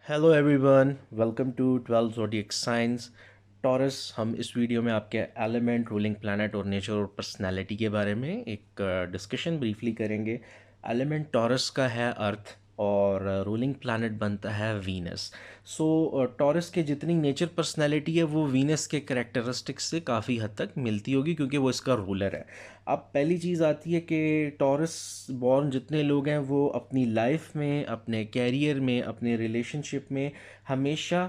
Hello everyone, welcome to 12 zodiac science Taurus. हम इस video में आपके एलिमेंट, रूलिंग प्लैनेट और नेचर और पर्सनैलिटी के बारे में एक डिस्कशन ब्रीफली करेंगे। एलिमेंट टॉरस का है अर्थ और रूलिंग प्लैनेट बनता है वीनस। सो टॉरस के जितनी नेचर पर्सनैलिटी है वो वीनस के करेक्टरिस्टिक्स से काफ़ी हद तक मिलती होगी क्योंकि वो इसका रूलर है। अब पहली चीज़ आती है कि टॉरस बॉर्न जितने लोग हैं वो अपनी लाइफ में, अपने कैरियर में, अपने रिलेशनशिप में हमेशा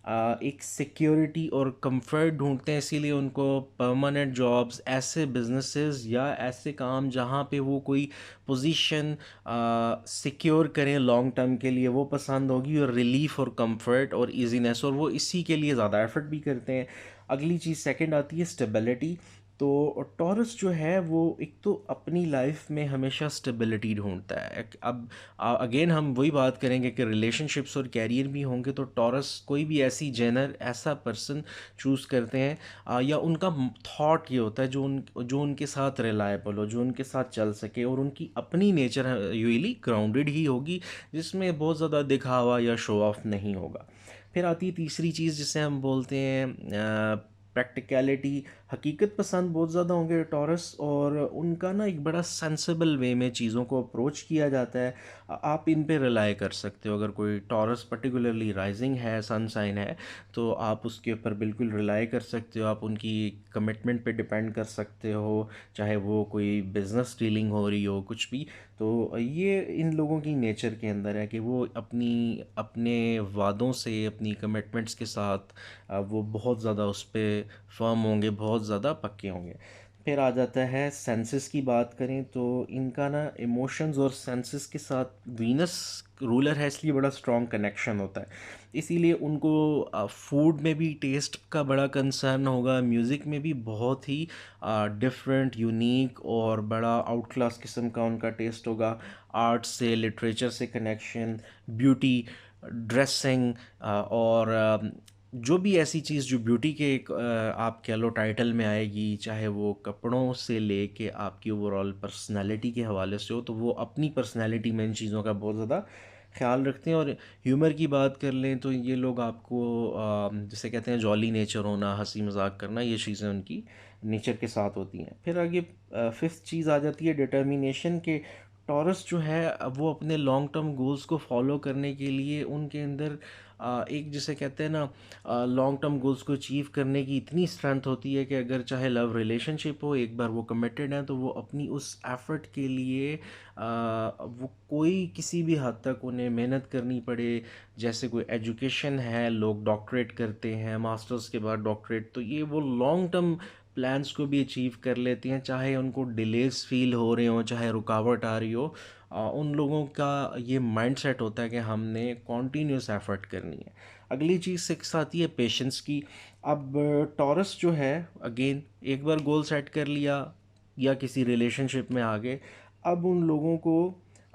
एक सिक्योरिटी और कंफर्ट ढूंढते हैं। इसीलिए उनको परमानेंट जॉब्स, ऐसे बिजनेसेस या ऐसे काम जहाँ पे वो कोई पोजीशन सिक्योर करें लॉन्ग टर्म के लिए, वो पसंद होगी। और रिलीफ और कंफर्ट और इजीनेस, और वो इसी के लिए ज़्यादा एफर्ट भी करते हैं। अगली चीज़ सेकंड आती है स्टेबिलिटी। तो टॉरस जो है वो एक तो अपनी लाइफ में हमेशा स्टेबिलिटी ढूंढता है। अब अगेन हम वही बात करेंगे कि रिलेशनशिप्स और कैरियर भी होंगे तो टॉरस कोई भी ऐसी जेनर, ऐसा पर्सन चूज़ करते हैं या उनका थॉट ये होता है जो उनके साथ रिलायबल हो, जो उनके साथ चल सके, और उनकी अपनी नेचर यूजली ग्राउंडेड ही होगी जिसमें बहुत ज़्यादा दिखावा या शो ऑफ नहीं होगा। फिर आती है तीसरी चीज़ जिसे हम बोलते हैं प्रैक्टिकलिटी। हकीकत पसंद बहुत ज़्यादा होंगे टॉरस, और उनका ना एक बड़ा सेंसिबल वे में चीज़ों को अप्रोच किया जाता है। आप इन पे रिलाई कर सकते हो। अगर कोई टॉरस पर्टिकुलरली राइजिंग है, सन साइन है, तो आप उसके ऊपर बिल्कुल रिलाई कर सकते हो। आप उनकी कमिटमेंट पे डिपेंड कर सकते हो, चाहे वो कोई बिजनेस डीलिंग हो रही हो, कुछ भी। तो ये इन लोगों की नेचर के अंदर है कि वो अपने वादों से, अपनी कमिटमेंट्स के साथ वो बहुत ज़्यादा उस पर फर्म होंगे, बहुत ज़्यादा पक्के होंगे। फिर आ जाता है सेंसेस की बात करें तो इनका ना इमोशंस और सेंसेस के साथ वीनस रूलर है, इसलिए बड़ा स्ट्रॉन्ग कनेक्शन होता है। इसीलिए उनको फूड में भी टेस्ट का बड़ा कंसर्न होगा, म्यूज़िक में भी बहुत ही डिफरेंट, यूनिक और बड़ा आउट क्लास किस्म का उनका टेस्ट होगा। आर्ट से, लिटरेचर से कनेक्शन, ब्यूटी, ड्रेसिंग और जो भी ऐसी चीज़ जो ब्यूटी के एक आप कह लो टाइटल में आएगी, चाहे वो कपड़ों से लेके आपकी ओवरऑल पर्सनालिटी के हवाले से हो, तो वो अपनी पर्सनालिटी में इन चीज़ों का बहुत ज़्यादा ख्याल रखते हैं। और ह्यूमर की बात कर लें तो ये लोग आपको जिसे कहते हैं जॉली नेचर होना, हंसी मजाक करना, ये चीज़ें उनकी नेचर के साथ होती हैं। फिर आगे फिफ्थ चीज़ आ जाती है डिटर्मिनेशन के। टॉरस जो है वो अपने लॉन्ग टर्म गोल्स को फॉलो करने के लिए उनके अंदर एक जिसे कहते हैं ना लॉन्ग टर्म गोल्स को अचीव करने की इतनी स्ट्रेंथ होती है कि अगर चाहे लव रिलेशनशिप हो, एक बार वो कमिटेड हैं तो वो अपनी उस एफर्ट के लिए वो कोई किसी भी हद तक उन्हें मेहनत करनी पड़े। जैसे कोई एजुकेशन है, लोग डॉक्टरेट करते हैं, मास्टर्स के बाद डॉक्टरेट, तो ये वो लॉन्ग टर्म प्लान्स को भी अचीव कर लेती हैं, चाहे उनको डिलेस फील हो रहे हों, चाहे रुकावट आ रही हो। उन लोगों का ये माइंडसेट होता है कि हमने कॉन्टीन्यूस एफर्ट करनी है। अगली चीज़ सिक्स आती है पेशेंस की। अब टॉरस जो है, अगेन एक बार गोल सेट कर लिया या किसी रिलेशनशिप में आ गए, अब उन लोगों को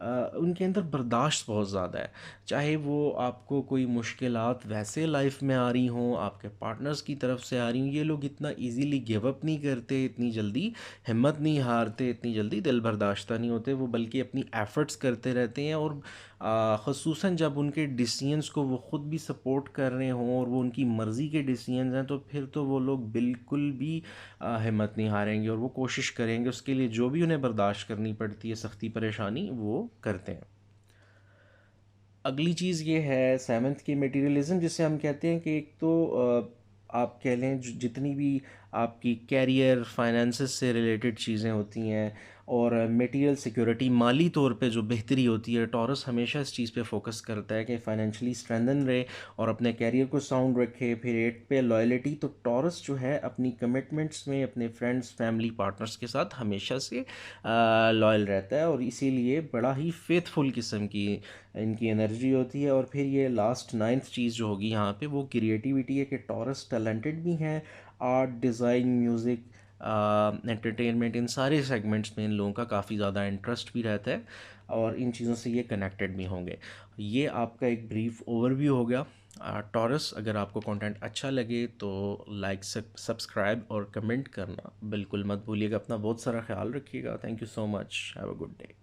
उनके अंदर बर्दाश्त बहुत ज़्यादा है। चाहे वो आपको कोई मुश्किलात वैसे लाइफ में आ रही हों, आपके पार्टनर्स की तरफ से आ रही हों, ये लोग इतना इजीली गिव अप नहीं करते, इतनी जल्दी हिम्मत नहीं हारते, इतनी जल्दी दिल बर्दाश्त नहीं होते। वो बल्कि अपनी एफ़र्ट्स करते रहते हैं। और ख़ुसूसन जब उनके डिसीजंस को वो ख़ुद भी सपोर्ट कर रहे हों और वो उनकी मर्ज़ी के डिसीजंस हैं, तो फिर तो वो लोग बिल्कुल भी हिम्मत नहीं हारेंगे और वो कोशिश करेंगे। उसके लिए जो भी उन्हें बर्दाश्त करनी पड़ती है, सख्ती परेशानी, वो करते हैं। अगली चीज़ ये है सेवन्थ की मटेरियलिज्म, जिसे हम कहते हैं कि एक तो आप कह लें जितनी भी आपकी कैरियर, फाइनेंसेस से रिलेटेड चीज़ें होती हैं और मटेरियल सिक्योरिटी, माली तौर पे जो बेहतरी होती है, टॉरस हमेशा इस चीज़ पे फोकस करता है कि फाइनेंशियली स्ट्रेंथन रहे और अपने कैरियर को साउंड रखे। फिर एट पे लॉयल्टी, तो टॉरस जो है अपनी कमिटमेंट्स में अपने फ्रेंड्स, फैमिली, पार्टनर्स के साथ हमेशा से लॉयल रहता है और इसीलिए बड़ा ही फेथफुल किस्म की इनकी एनर्जी होती है। और फिर ये लास्ट नाइन्थ चीज़ जो होगी यहाँ पे, वो क्रिएटिविटी है कि टॉरस टैलेंटेड भी हैं। आर्ट, डिज़ाइन, म्यूज़िक, एंटरटेनमेंट, इन सारे सेगमेंट्स में इन लोगों का काफ़ी ज़्यादा इंटरेस्ट भी रहता है और इन चीज़ों से ये कनेक्टेड भी होंगे। ये आपका एक ब्रीफ ओवरव्यू हो गया टॉरस। अगर आपको कंटेंट अच्छा लगे तो लाइक, सब्सक्राइब और कमेंट करना बिल्कुल मत भूलिएगा। अपना बहुत सारा ख्याल रखिएगा। Thank you so much. Have a good day.